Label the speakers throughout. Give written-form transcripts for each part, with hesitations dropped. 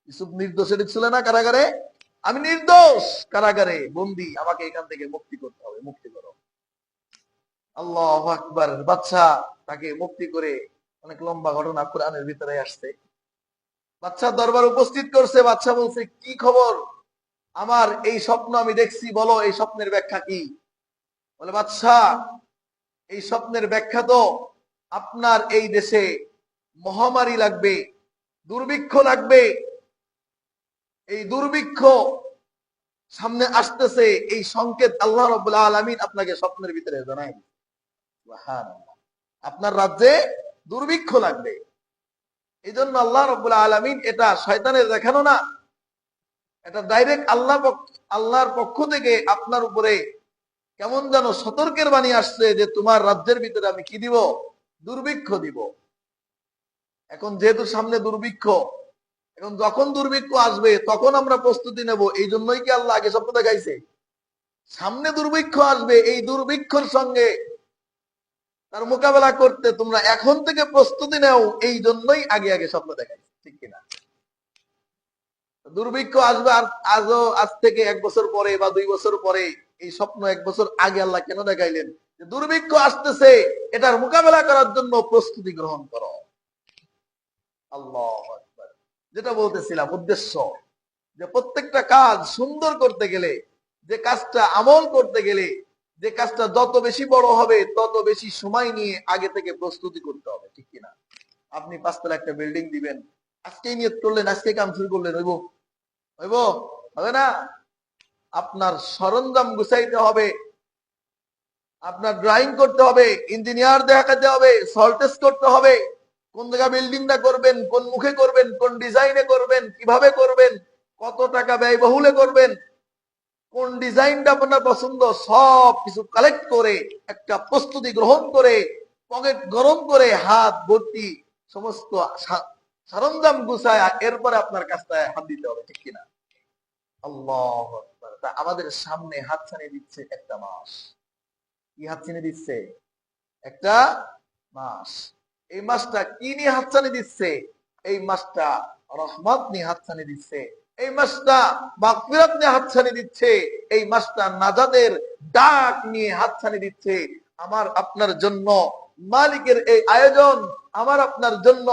Speaker 1: ইউসুফ নির্দোষে ছিল না কারাগারে, আমি নির্দোষ কারাগারে বন্দী, আমাকে এখান থেকে মুক্তি করতে হবে, মুক্তি করো। আল্লাহু আকবার। বাদশা তাকে মুক্তি করে, অনেক লম্বা ঘটনা কোরআনের ভিতরে আসছে। বাদশা দরবার উপস্থিত করছে, বাদশা বলছে কি খবর, আমার এই স্বপ্ন আমি দেখছি, বলো এই স্বপ্নের ব্যাখ্যা কি। বলে বাদশা, এই স্বপ্নের ব্যাখ্যা তো আপনার এই দেশে মহামারী লাগবে, দুর্ভিক্ষ লাগবে, এই দুর্ভিক্ষ সামনে আসতেছে, এই সংকেত আল্লাহ রাব্বুল আলামিন আপনাকে স্বপ্নের ভিতরে জানায়। সুবহানাল্লাহ। আপনার রাজ্যে দুর্ভিক্ষ লাগবে, এই জন্য আল্লাহ রাব্বুল আলামিন, এটা শয়তানের দেখানো না, এটা ডাইরেক্ট আল্লাহর পক্ষ থেকে আপনার উপরে কেমন যেন সতর্কের বাণী আসছে যে তোমার রাজ্যের ভিতরে আমি কি দিব, দুর্ভিক্ষ দিব। এখন যেহেতু সামনে দুর্ভিক্ষ, এখন যখন দুর্ভিক্ষ আসবে তখন আমরা প্রস্তুতি নেব, এই জন্যই কি আল্লাহ আগে স্বপ্ন দেখাইছে? সামনে দুর্ভিক্ষ আসবে, এই দুর্ভিক্ষর সঙ্গে তার মোকাবেলা করতে তোমরা এখন থেকে প্রস্তুতি নাও, এই জন্যই আগে আগে স্বপ্ন দেখাইছে, ঠিক কিনা? দুর্ভিক্ষ আসবে আর আজ থেকে 1 বছর পরে বা 2 বছর পরে, এই স্বপ্ন 1 বছর আগে আল্লাহ কেন দেখাইলেন? যে দুর্ভিক্ষ আসতেছে, এটার মোকাবেলা করার জন্য প্রস্তুতি গ্রহণ করো। আল্লাহু আকবার। যেটা বলতেছিলাম উদ্দেশ্য, যে প্রত্যেকটা কাজ সুন্দর করতে গেলে, যে কাজটা আমল করতে গেলে, যে কাজটা যত বেশি বড় হবে তত বেশি সময় নিয়ে আগে থেকে প্রস্তুতি করতে হবে, ঠিক কিনা? আপনি 5 তলা একটা বিল্ডিং দিবেন, আজকেই নিয়ত করলেন, আজকে কাম শুরু করলেন, হইব? হইব? হবে না। আপনার সরঞ্জাম গুছাইতে হবে, আপনার ড্রয়িং করতে হবে, ইঞ্জিনিয়ার দেখাতে হবে, সল্ট টেস্ট করতে হবে, কোন জায়গায় বিল্ডিংটা করবেন, কোন মুখে করবেন, কোন ডিজাইনে করবেন, কিভাবে করবেন, কত টাকা ব্যয়বহুলে করবেন, কোন ডিজাইনটা আপনার পছন্দ, সব কিছু কালেক্ট করে একটা প্রস্তুতি গ্রহণ করে, পকেট গরম করে, হাত ভর্তি সমস্ত সরঞ্জাম গুছায় এরপরে আপনার কাজটা হাত দিতে হবে, ঠিক কিনা? আল্লাহু আকবার। তা আমাদের সামনে হাতছানি দিচ্ছে একটা মাস। কি হাতছানি দিচ্ছে? একটা মাস। এই মাসটা কি নিয়ে হাতছানি দিচ্ছে? এই মাসটা রহমত নিয়ে হাতছানি দিচ্ছে, এই মাসটা মাগফিরাত নিয়ে হাতছানি দিচ্ছে, এই মাসটা নাজাতের ডাক নিয়ে হাতছানি দিচ্ছে। আমার আপনার জন্য মালিকের এই আয়োজন, আমার আপনার জন্য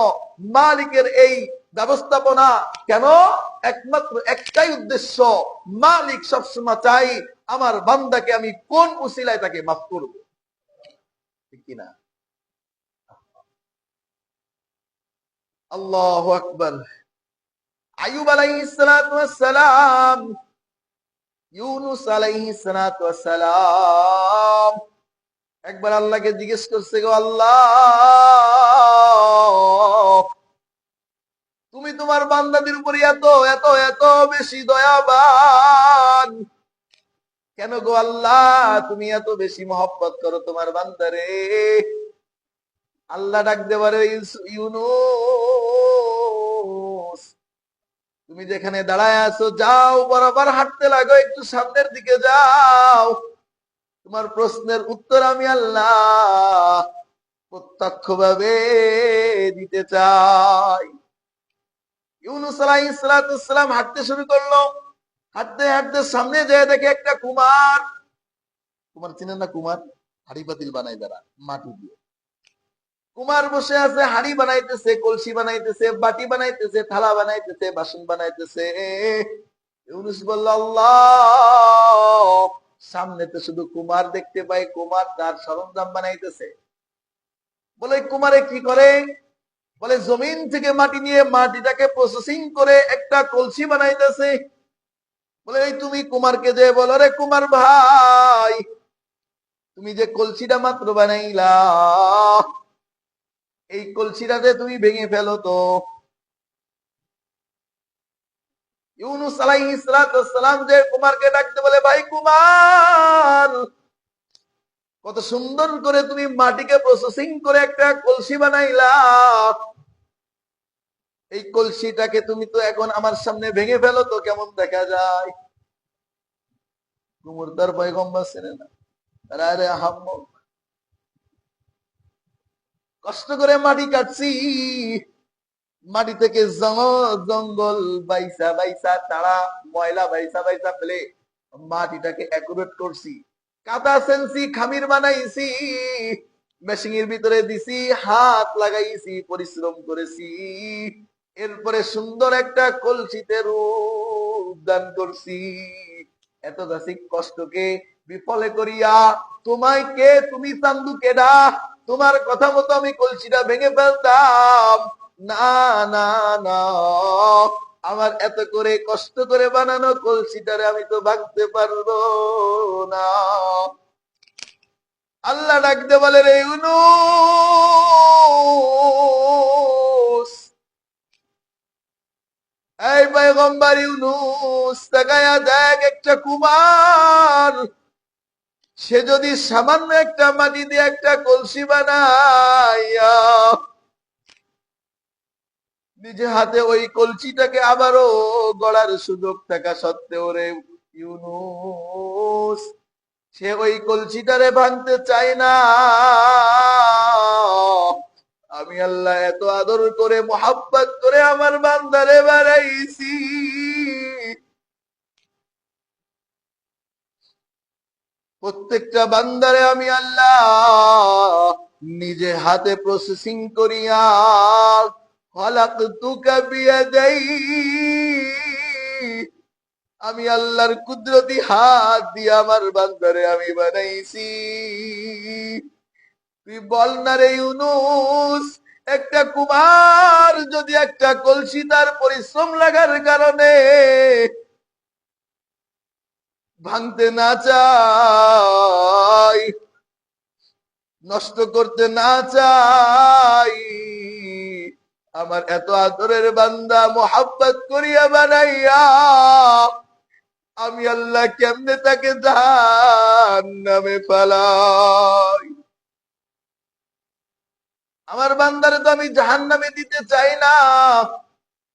Speaker 1: মালিকের এই ব্যবস্থাপনা। কেন? একমাত্র একটাই উদ্দেশ্য, মালিক সবসময় চাই আমার বান্দাকে আমি কোন উসিলায় তাকে মাফ করব, ঠিক কিনা? আল্লাহু আকবার। আইয়ুব আলাইহিস সালাতু ওয়াস সালাম, ইউনুস আলাইহিস সালাতু ওয়াস সালাম একবার আল্লাহকে জিজ্ঞেস করছে, গো আল্লাহ, তুমি তোমার বান্দাদের উপরে এত এত এত বেশি দয়াবান, কেন গো আল্লাহ তুমি এত বেশি মহব্বত করো তোমার বান্দারে? আল্লাহ ডাক দেবারে, ইউনুস, তুমি যেখানে দাঁড়ায় আছো যাও, বরাবর হাঁটতে লাগো, একটু সামনের দিকে যাও, তোমার প্রশ্নের উত্তর আমি আল্লাহ প্রত্যক্ষ ভাবে দিতে চাই। ইউনুস আলাইহিস সালাম হাঁটতে শুরু করলো, হাঁটতে হাঁটতে সামনে যেয়ে দেখে একটা কুমার। কুমার চিনেন না? কুমার হাড়ি পাতিল বানায় যারা মাটি দিয়ে, কুমার বসে আছে, হাড়ি বানাইতেছে, কলসি বানাইতেছে, বাটি বানাইতেছে, থালা বানাইতেছে, বাসন বানাইতেছে। ইউনুস বলল, আল্লাহ, সামনে তো শুধু কুমার দেখতে পাই, কুমার তার সরঞ্জাম বানাইতেছে। বলে কুমারে কি করে? বলে জমিন থেকে মাটি নিয়ে মাটিটাকে প্রসেসিং করে একটা কলসি বানাইতেছে। বলে এই তুমি কুমারকে যে বলো, রে কুমার ভাই, তুমি যে কলসিটা মাত্র বানাইলা, এই কলসিটাতে তুমি ভেঙে ফেলো তো। ইউনুস আলাইহিস সালাম যে কুমারকে ডাকতে বলে, ভাই কুমার, কত সুন্দর করে তুমি মাটিকে প্রসেসিং করে একটা কলসি বানাইলা, এই কলসিটাকে তুমি তো এখন আমার সামনে ভেঙে ফেলো তো, কেমন দেখা যায়? কুমুর তার পয়গম্বর ছিলেন না? আরে আহাম্মক, কষ্ট করে মাটি কাটছি, মাটি থেকে জঙ্গল বাইসা বাইসা তারা ময়লা বাইসা বাইসা ফেলে মাটিটাকে একুরেট করছি, কাদা সেন্সি খামির বানাইছি, মেশিনের ভিতরে দিছি, হাত লাগাইছি, পরিশ্রম করেছি, এরপরে সুন্দর একটা কলসিতে রূপ দান করছি। এত গাছি কষ্টকে বিফলে করিয়া তোমায় কে, তুমি চান্দু কেডা, তোমার কথা মতো আমি কলসিটা ভেঙে ফেলতাম না, না, না, আমার এত করে কষ্ট করে বানানো কলসিটারে আমি তো ভাঙতে পারবো না। আল্লাহ ডাকতে বলে, রে ইউনূস, এই পয়গম্বর ইউনূস, তাকায়া দেখ একটা কুমার, সে যদি সামান্য একটা মাটি দিয়ে একটা কলসি বানাইয়া নিজে হাতে ওই কলসিটাকে আবারও গড়ার সুযোগ থাকা সত্ত্বেও রে ইউনূস, সে ওই কলসিটারে ভাঙতে চায় না। আমি আল্লাহ এত আদর করে মোহাব্বত করে আমার বান্দারে বানাইছি, প্রত্যেকটা বান্দারে আমি আল্লাহ নিজে হাতে প্রসেসিং করিয়া খালাকতুকা বিয়াদাই, আমি আল্লাহর কুদরতি হাত দিয়ে আমার বান্দারে আমি বানাইছি। তুই বল না রে ইউনূস, একটা কুমার যদি একটা কলসি তার পরিশ্রম লাগার কারণে ভাঙতে না চাই, নষ্ট করতে না চাই, আমার এত আদরের বান্দা মোহাব্বত করিয়া বানাইয়া আমি আল্লাহ কেমনে তাকে জাহান্নামে ফেলাই? আমার বান্দারে তো আমি জাহান্নামে দিতে চাই না।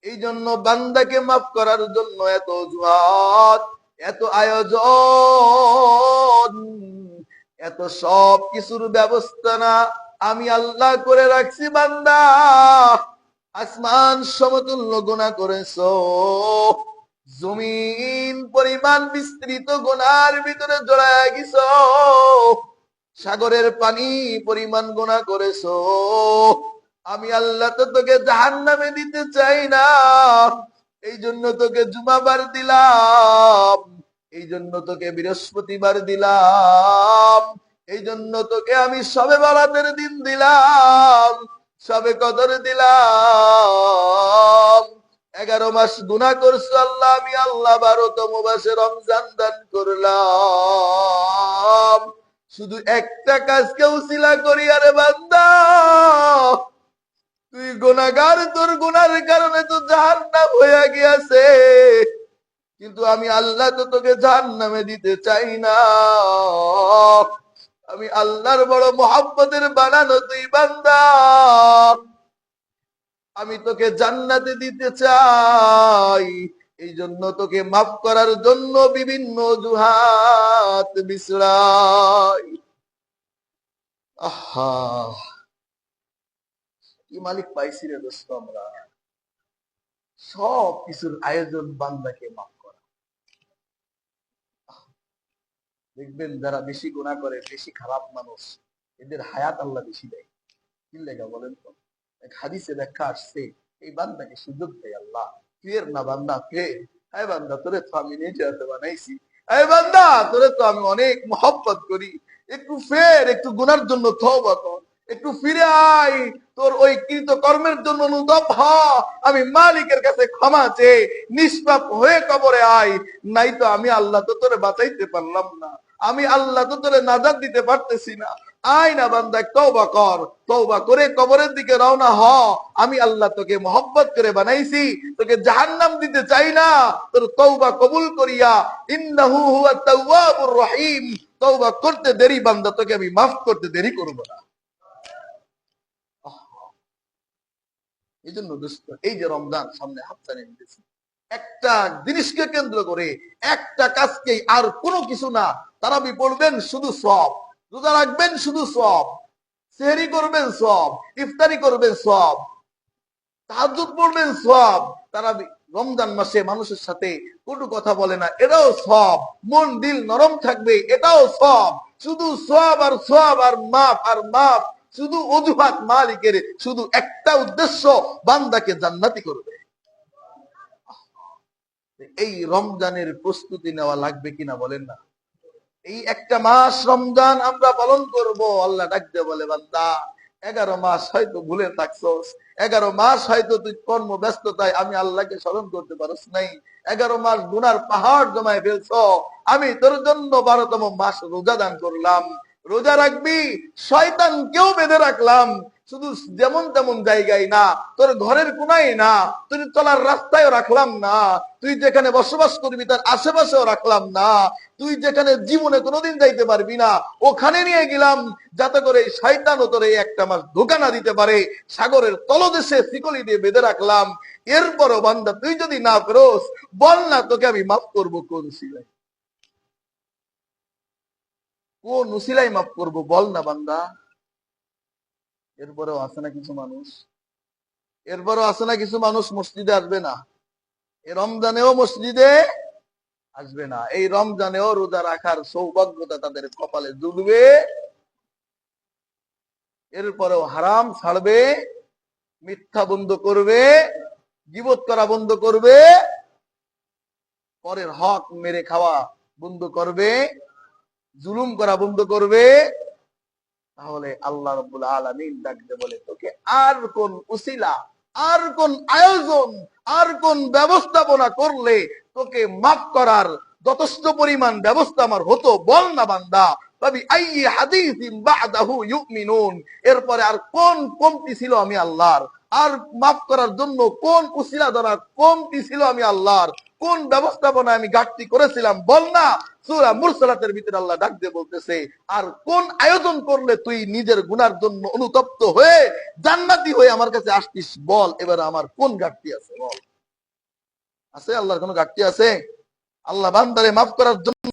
Speaker 1: এই জন্য বান্দাকে মাফ করার জন্য এত অজুহাত, এত আয়োজন, এত সব কিছুর ব্যবস্থা না আমি আল্লাহ করে রাখছি। বান্দা আসমান সমতুল্য গুনাহ করেছো, জমিন পরিমাণ বিস্তৃত গুনার ভিতরে জড়ায় গেছো, সাগরের পানি পরিমাণ গুনাহ করেছো। আমি আল্লাহ তো তোকে জাহান্নামে দিতে চাই না, এই জন্য তোকে জুমাবার দিলাম, এই জন্য তোকে বৃহস্পতিবার দিলাম, এই জন্য তোকে আমি সবে বরাতের দিন দিলাম, সবে কদর দিলাম। 11 মাস গুনাহ করছো আল্লাহ, আমি আল্লাহ 12তম মাসে রমজান দান করলাম। শুধু একটা কাজকে উসিলা করি, আরে বান্দা তুই গুনাহগার, তোর গুনার কারণে তো জাহান্নাম হয়ে গিয়েছে, কিন্তু আমি আল্লাহ তো তোকে জাহান্নামে দিতে চাই না। আমি আল্লাহর বড় মোহাব্বতের বানানো তুই বান্দা, আমি তোকে জান্নাতে দিতে চাই, এই জন্য তোকে মাফ করার জন্য বিভিন্ন অজুহাত বিছড়াই। আহা, কি মালিক পাইছি রে দোস্ত আমরা, সব কিছুর আয়োজন বান্দাকে মাফ করা। দেখবেন যারা বেশি গুনাহ করে, বেশি খারাপ মানুষ, এদের হায়াত আল্লাহ বেশি দেয়। কি লেগা বলেন তো? এক হাদিসে ব্যাখ্যা আসছে, এই বান্দাকে সুযোগ দেয় আল্লাহ, ফের না বান্দা ফের, এই বান্দা তোরে তো আমি নিজে হাতে বানাইছি, এই বান্দা তোরে তো আমি অনেক মহব্বত করি, একটু ফের, একটু গুনার জন্য তওবা কর, একটু ফিরে আয়, তোর ওই কৃত কর্মের জন্য অনুতপ হ, আমি মালিকের কাছে ক্ষমা চেয়ে নিষ্পাপ হয়ে কবরে আয়, নাই তো আমি আল্লাহ তো তোরে বাঁচাইতে পারলাম না, আমি আল্লাহ তো তোরে নাজাত দিতে পারতেছি না। আয় না বান্দা, তওবা কর, তওবা করে কবরের দিকে রওনা হ। আমি আল্লাহ তোকে মহব্বত করে বানাইছি, তোকে জাহান্নাম দিতে চাই না। তোর তওবা কবুল করিয়া ইন্নাহু হুয়াত তাওয়াবুর রহিম, তওবা করতে দেরি বান্দা, তোকে আমি মাফ করতে দেরি করব না। এই জন্য দোস্ত, এই যে রমজান সামনে হাতছানি নিতেছি, একটা জিনিসকে কেন্দ্র করে, একটা কাজকেই, আর কোনো কিছু না। তারাবি পড়বেন শুধু সওয়াব, রোজা রাখবেন শুধু সওয়াব, সেহরি করবেন সওয়াব, ইফতারি করবেন সওয়াব, তাহাজ্জুদ পড়বেন সওয়াব। তারা রমজান মাসে মানুষের সাথে কটু কথা বলে না, এটাও সওয়াব। মন দিল নরম থাকবে, এটাও সওয়াব। শুধু সওয়াব আর সওয়াব আর মাপ আর মাপ, শুধু অজুহাত মালিকের, শুধু একটা উদ্দেশ্য, বান্দাকে জান্নাতি করবে। এই রমজানের প্রস্তুতি নেওয়া লাগবে কিনা বলেন না? এই একটা মাস রমজান আমরা পালন করব। আল্লাহ ডাকতে বলে, বান্দা 11 মাস হয়তো ভুলে থাকছস, 11 মাস হয়তো তুই কর্ম ব্যস্ততায় আমি আল্লাহকে স্মরণ করতে পারস নাই, 11 মাস গুনার পাহাড় জমায় ফেলছ। আমি তোর জন্য 12তম মাস রোজা দান করলাম, রোজা রাখবি, শয়তানকেও বেঁধে রাখলাম। শুধু যেমন তেমন জায়গায় না, তোর ঘরের কোনায় না, তুই চলার রাস্তায়ও রাখলাম না, তুই যেখানে বসবাস করবি তার আশেপাশেও রাখলাম না, তুই যেখানে জীবনে কোনোদিন যাইতে পারবি না ওখানে নিয়ে গেলাম, যাতে করে শয়তান ও তোরে একটা মাস ধোঁকা না দিতে পারে। সাগরের তলদেশে শিকলি দিয়ে বেঁধে রাখলাম। এরপরও বান্দা তুই যদি না ফেরোস, বল না তোকে আমি মাফ করবো কোন উসিলায়? কোন উসিলায় মাফ করবো বল না বান্দা? এরপরেও আছে না কিছু মানুষ, এরপরও আছে না কিছু মানুষ মসজিদে আসবে না, এই রমজানেও মসজিদে আসবে না, এই রমজানেও রোজা রাখার সৌভাগ্যতা তাদের কপালে জুটবে। এরপরেও হারাম ছাড়বে, মিথ্যা বন্ধ করবে, গীবত করা বন্ধ করবে, পরের হক মেরে খাওয়া বন্ধ করবে, জুলুম করা বন্ধ করবে। তাহলে আল্লাহ রাব্বুল আলামিন ডাকতে বলে, তোকে আর কোন উসিলা, আর কোন আয়োজন, আর কোন ব্যবস্থাপনা করলে তোকে মাফ করার যথেষ্ট পরিমাণ ব্যবস্থা আমার হতো বল না বান্দা? তবে আইয়ি হাদিসিন বাদাহু ইউমিনুন, এরপরে আর কোন কমতি ছিল আমি আল্লাহর? আর মাফ করার জন্য কোন উসিলা দ্বারা কমতি ছিল আমি আল্লাহর? কোন ব্যবস্থাপনা আমি ঘাটতি করেছিলাম বল না? সূরা মুরসালাতের ভিতরে আল্লাহ ডাক দিয়ে বলতেছে, আর কোন আয়োজন করলে তুই নিজের গুনার জন্য অনুতপ্ত হয়ে জান্নাতি হয়ে আমার কাছে আসতিস বল? এবার আমার কোন ঘাটতি আছে বল? আছে আল্লাহর কোন ঘাটতি আছে? আল্লাহ বান্দারে মাফ করার জন্য